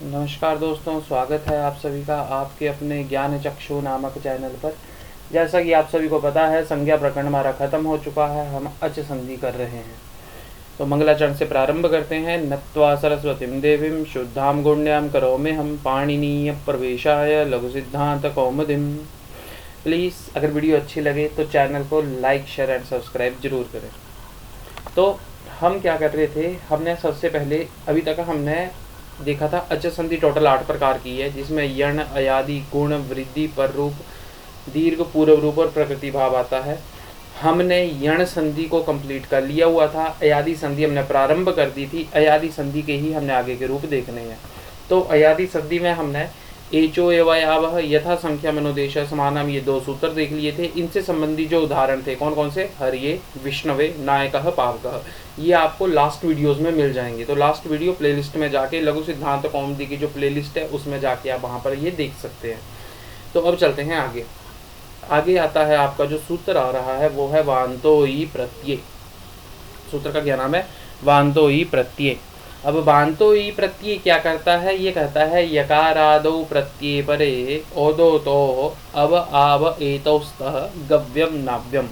नमस्कार दोस्तों, स्वागत है आप सभी का आपके अपने ज्ञान चक्षु नामक चैनल पर। जैसा कि आप सभी को पता है, संज्ञा प्रकरण हमारा खत्म हो चुका है। हम अच संधि कर रहे हैं, तो मंगलाचरण से प्रारंभ करते हैं। नत्वा सरस्वतीं देवीं शुद्धां गुण्यां करोमि हम पाणिनीय प्रवेशाय लघु सिद्धांत कौमुदीम्। प्लीज़ अगर वीडियो अच्छी लगे तो चैनल को लाइक शेयर एंड सब्सक्राइब जरूर करें। तो हम क्या कर रहे थे, हमने सबसे पहले अभी तक हमने देखा था अच संधि टोटल 8 प्रकार की है, जिसमें यण, अयादि, गुण, वृद्धि, पर रूप, दीर्घ, पूर्व रूप और प्रकृति भाव आता है। हमने यण संधि को कंप्लीट कर लिया हुआ था। अयादि संधि हमने प्रारंभ कर दी थी। अयादि संधि के ही हमने आगे के रूप देखने हैं। तो अयादि संधि में हमने एचो एवयावह यथा संख्या मनोदेश समानम, ये 2 सूत्र देख लिए थे। इनसे संबंधी जो उदाहरण थे कौन कौन से, हरिये, विष्णवे, नायकः, पावकः, ये आपको लास्ट वीडियोस में मिल जाएंगे। तो लास्ट वीडियो प्लेलिस्ट में जाके लघु सिद्धांत कौमुदी की जो प्लेलिस्ट है उसमें जाके आप वहाँ पर ये देख सकते हैं। तो अब चलते हैं आगे। आगे आता है आपका जो सूत्र आ रहा है वो है वान्तोयी प्रत्यय। सूत्र का क्या नाम है, वान्तोयी प्रत्यय। अब वान्तोयी प्रत्यय क्या करता है, ये कहता है यकारादौ प्रत्यय परे ओदो तो अब आव एतौस्तः गव्यम नाव्यम।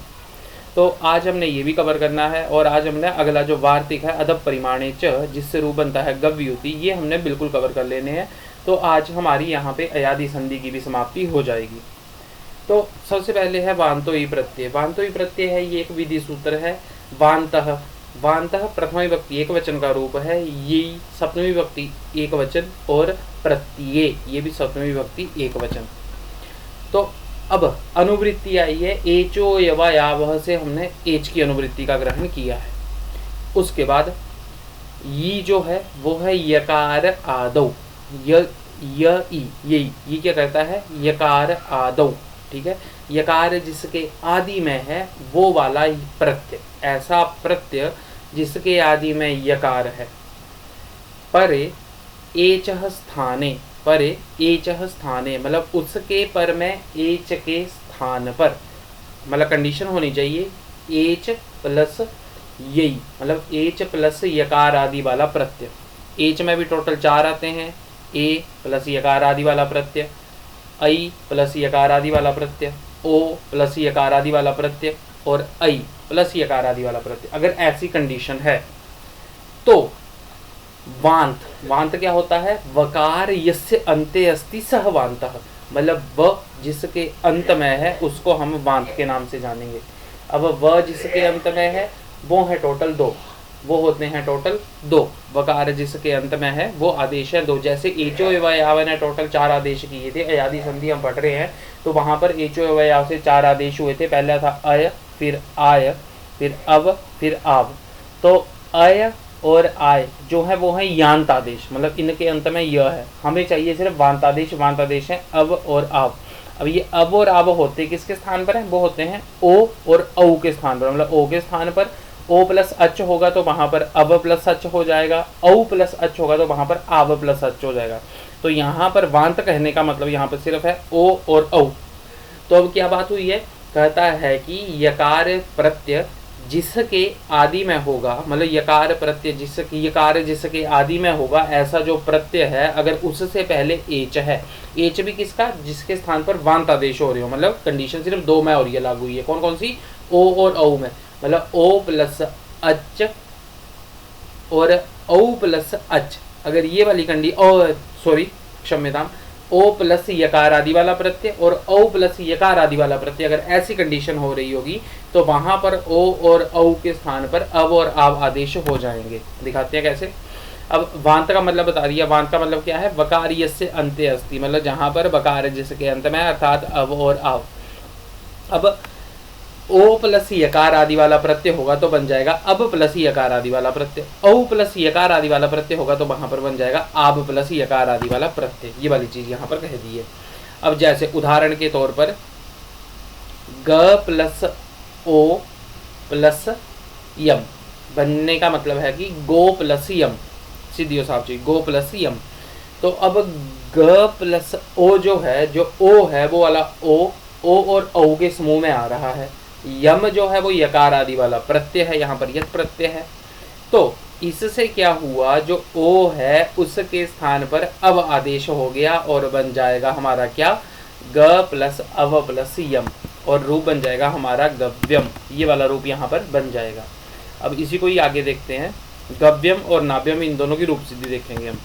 तो आज हमने ये भी कवर करना है, और आज हमने अगला जो वार्तिक है अदब परिमाणे च, जिससे रूप बनता है गव्युति, ये हमने बिल्कुल कवर कर लेने हैं। तो आज हमारी यहाँ पे अयादि संधि की भी समाप्ति हो जाएगी। तो सबसे पहले है वान्तोयी प्रत्यय। वान्तोयी प्रत्यय है, ये एक विधि सूत्र है। वान्तः, वान्तः प्रथमा विभक्ति एक वचन का रूप है, ये सप्तमी विभक्ति एक वचन, और प्रत्यय ये भी सप्तमी विभक्ति एक वचन। तो अब अनुवृत्ति आई है एचो यवायावह से, हमने एच की अनुवृत्ति का ग्रहण किया है। उसके बाद ये जो है वो है यकार आदौ, ये क्या करता है, यकार आदौ, ठीक है। यकार जिसके आदि में है वो वाला प्रत्यय, ऐसा प्रत्यय जिसके आदि में यकार है। परे एचः स्थाने, परे एचः स्थाने मतलब उसके पर में एच के स्थान पर, मतलब कंडीशन होनी चाहिए एच प्लस यही, मतलब एच प्लस यकार आदि वाला प्रत्यय। एच में भी टोटल 4 आते हैं, ए प्लस यकार आदि वाला प्रत्यय, आई प्लस यकार आदि वाला प्रत्यय, ओ प्लस यकार आदि वाला प्रत्यय, और आई प्लस यकार आदि वाला प्रत्यय। अगर ऐसी कंडीशन है तो वांत, वांत क्या होता है, वकार यस्य अन्ते अस्ति सह वान्तः, मतलब व जिसके अंत में है उसको हम वांत के नाम से जानेंगे। अब व जिसके अंत में है वो है टोटल 2, वो होते हैं टोटल 2। वकार जिसके अंत में है वो आदेश है 2। जैसे एचो एवयाव ने टोटल 4 आदेश किए थे, अयादि संधि हम पढ़ रहे हैं, तो वहाँ पर एचो एवयाव से 4 आदेश हुए थे। पहला था अय, फिर आय, फिर अव, फिर आव। तो अय और आय जो है वो है यांत आदेश, मतलब इनके अंत में यह है। हमें चाहिए सिर्फ वांतादेश, वांतादेश है अव और आव। अब ये अब और आव होते किसके स्थान पर है, वो होते हैं ओ और औ के स्थान पर, मतलब ओ के स्थान पर ओ प्लस अच होगा तो वहाँ पर अव प्लस अच हो जाएगा, औ प्लस अच होगा तो वहाँ पर आव प्लस अच हो जाएगा। तो यहाँ पर वांत कहने का मतलब यहाँ पर सिर्फ है ओ और औ। तो अब क्या बात हुई है, कहता है कि यकार प्रत्यय जिसके आदि में होगा, मतलब यकार प्रत्यय जिसके, यकार जिसके आदि में होगा, ऐसा जो प्रत्यय है अगर उससे पहले एच है, एच भी किसका, जिसके स्थान पर वांत आदेश हो रहे हो, मतलब कंडीशन सिर्फ 2 में और ये लागू हुई है। कौन कौन सी, ओ और औ में, मतलब ओ प्लस अच और औ प्लस अच। अगर ये वाली क्षम्यताम, ओ प्लस यकार आदि वाला प्रत्यय और औ प्लस यकार आदि वाला प्रत्यय, अगर ऐसी कंडीशन हो रही होगी तो वहां पर ओ और औ के स्थान पर अव और आव आदेश हो जाएंगे। दिखाते हैं कैसे। अब वांत का मतलब बता दिया। वांत का मतलब क्या है, वकार यस्य अन्ते अस्ति, मतलब जहां पर वकार जिसके अंत में, अर्थात अव और आव। अब ओ प्लस यकार आदि वाला प्रत्यय होगा तो बन जाएगा अब प्लस यकार आदि वाला प्रत्यय, औ प्लस यकार आदि वाला प्रत्यय होगा तो वहां पर बन जाएगा आब प्लस यकार आदि वाला प्रत्यय। ये वाली चीज यहाँ पर कह दी है। अब जैसे उदाहरण के तौर पर ग प्लस ओ प्लस यम बनने का मतलब है कि गो प्लस यम, सीधी साफ चीज, गो प्लस यम। तो अब ग प्लस ओ जो है, जो ओ है वो वाला ओ और औ के समूह में आ रहा है। यम जो है वो यकार आदि वाला प्रत्यय है, यहाँ पर यत प्रत्यय है। तो इससे क्या हुआ, जो ओ है उसके स्थान पर अब आदेश हो गया और बन जाएगा हमारा क्या, ग प्लस अव प्लस यम, और रूप बन जाएगा हमारा गव्यम। ये वाला रूप यहाँ पर बन जाएगा। अब इसी को ही आगे देखते हैं, गव्यम और नाव्यम, इन दोनों की रूप सिद्धि देखेंगे हम।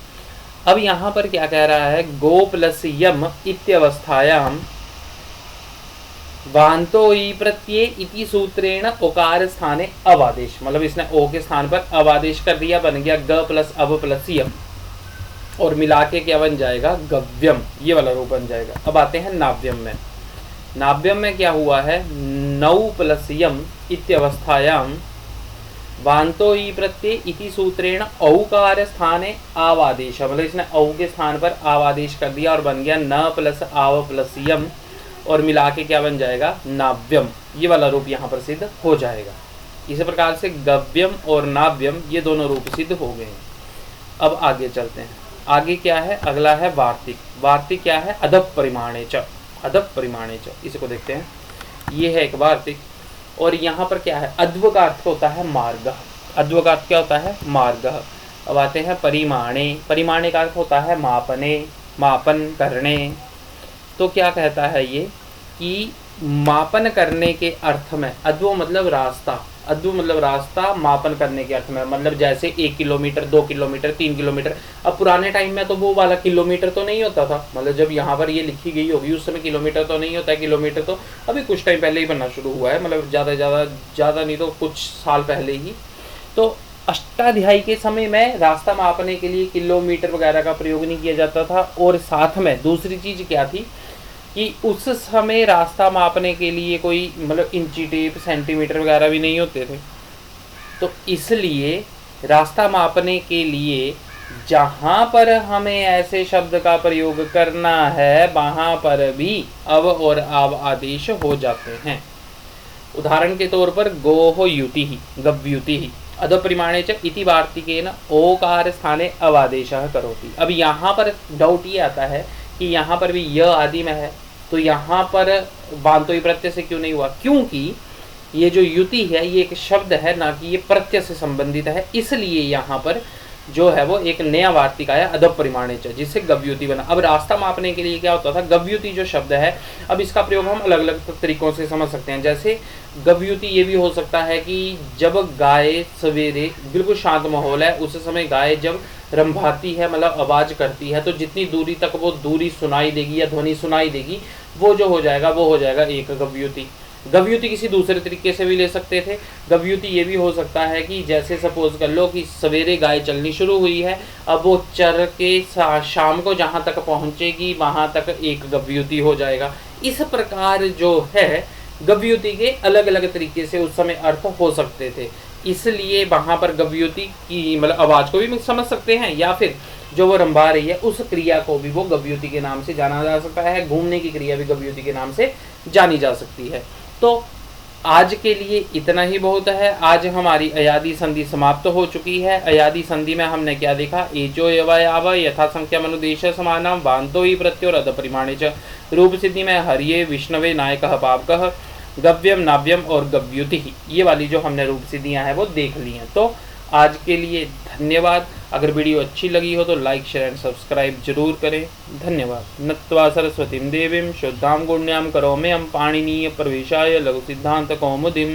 अब यहाँ पर क्या कह रहा है, गो प्लस यम इत्यवस्थायाम वांतो ई प्रत्यय इति सूत्रेण ओकार स्थाने अवादेश, मतलब इसने ओ के स्थान पर अवादेश कर दिया, बन गया ग प्लस अव प्लस यम, और मिला के क्या बन जाएगा, गव्यम। ये वाला रूप बन जाएगा। अब आते हैं नाव्यम में। नाव्यम में क्या हुआ है, नौ प्लस यम इत्यवस्थायाम वांतो ई प्रत्यय इति सूत्रेण औकार स्थाने आवादेश, मतलब इसने औ के स्थान पर आवादेश कर दिया और बन गया न प्लस आव प्लस यम, और मिला के क्या बन जाएगा, नाव्यम। ये वाला रूप यहाँ पर सिद्ध हो जाएगा। इसी प्रकार से गव्यम और नाव्यम ये दोनों रूप सिद्ध हो गए हैं। अब आगे चलते हैं। आगे क्या है, अगला है वार्तिक। वार्तिक क्या है, अदप परिमाणे च, अदप परिमाणे च, इसी को देखते हैं। ये है एक वार्तिक, और यहाँ पर क्या है, अद्व का अर्थ होता है मार्ग। अद्व का अर्थ क्या होता है, मार्ग। अब आते हैं परिमाणे। परिमाणे का अर्थ होता है मापने, मापन करने। तो क्या कहता है ये कि मापन करने के अर्थ में अद्व मतलब रास्ता, अद्व मतलब रास्ता, मापन करने के अर्थ में, मतलब जैसे 1 किलोमीटर 2 किलोमीटर 3 किलोमीटर। अब पुराने टाइम में तो वो वाला किलोमीटर तो नहीं होता था, मतलब जब यहाँ पर ये लिखी गई होगी उस समय किलोमीटर तो नहीं होता है। किलोमीटर तो अभी कुछ टाइम पहले ही बनना शुरू हुआ है, मतलब ज़्यादा नहीं तो कुछ साल पहले ही। तो अष्टाध्यायी के समय में रास्ता मापने के लिए किलोमीटर वगैरह का प्रयोग नहीं किया जाता था। और साथ में दूसरी चीज़ क्या थी कि उस समय रास्ता मापने के लिए कोई मतलब इंची टेप सेंटीमीटर वगैरह भी नहीं होते थे। तो इसलिए रास्ता मापने के लिए जहाँ पर हमें ऐसे शब्द का प्रयोग करना है वहाँ पर भी अव और आव आदेश हो जाते हैं। उदाहरण के तौर पर गोह युति ही, गव्युति ही, अध परिमाणे च इति वार्तिकेन ओकार स्थाने अवादेशः करोति। अब यहाँ पर डाउट ये आता है कि यहाँ पर भी य आदि में है, तो यहाँ पर वांतोई प्रत्यय से क्यों नहीं हुआ, क्योंकि ये जो युति है ये एक शब्द है, ना कि ये प्रत्यय से संबंधित है। इसलिए यहाँ पर जो है वो एक नया वार्तिक आया अदप परिमाणे च, जिससे गव्युति बना। अब रास्ता मापने के लिए क्या होता था, गव्युति जो शब्द है, अब इसका प्रयोग हम अलग अलग तरीकों से समझ सकते हैं। जैसे गव्युति ये भी हो सकता है कि जब गाय सवेरे बिल्कुल शांत माहौल है, उस समय गाय जब रंभाती है, मतलब आवाज करती है, तो जितनी दूरी तक वो दूरी सुनाई देगी या ध्वनि सुनाई देगी, वो जो हो जाएगा वो हो जाएगा एक गव्युति। गव्युति किसी दूसरे तरीके से भी ले सकते थे। गव्युति ये भी हो सकता है कि जैसे सपोज कर लो कि सवेरे गाय चलनी शुरू हुई है, अब वो चर के शाम को जहाँ तक पहुँचेगी वहाँ तक एक गव्युति हो जाएगा। इस प्रकार जो है गव्युति के अलग अलग तरीके से उस समय अर्थ हो सकते थे। इसलिए वहाँ पर गव्युति की मतलब आवाज़ को भी समझ सकते हैं, या फिर जो वो रंभा रही है उस क्रिया को भी वो गव्युति के नाम से जाना जा सकता है। घूमने की क्रिया भी गव्युति के नाम से जानी जा सकती है। तो आज के लिए इतना ही बहुत है। आज हमारी अयादि संधि समाप्त हो चुकी है। अयादि संधि में हमने क्या देखा, एचो यवायाव यथा संख्या मनुदेश समानम वांतो ही प्रत्यो रद परिमाणे च। रूप सिद्धि में हरिये विष्णवे नायकः पावकः गव्यम नाव्यम और गव्युति, ये वाली जो हमने रूप सिद्धियाँ हैं वो देख ली हैं। तो आज के लिए धन्यवाद। अगर वीडियो अच्छी लगी हो तो लाइक शेयर एंड सब्सक्राइब जरूर करें। धन्यवाद। नत्वा सरस्वतीं देवीं शुद्धां गुण्यां करोम्यहं पाणिनीय प्रवेशाय लघु सिद्धांत कौमुदीम्।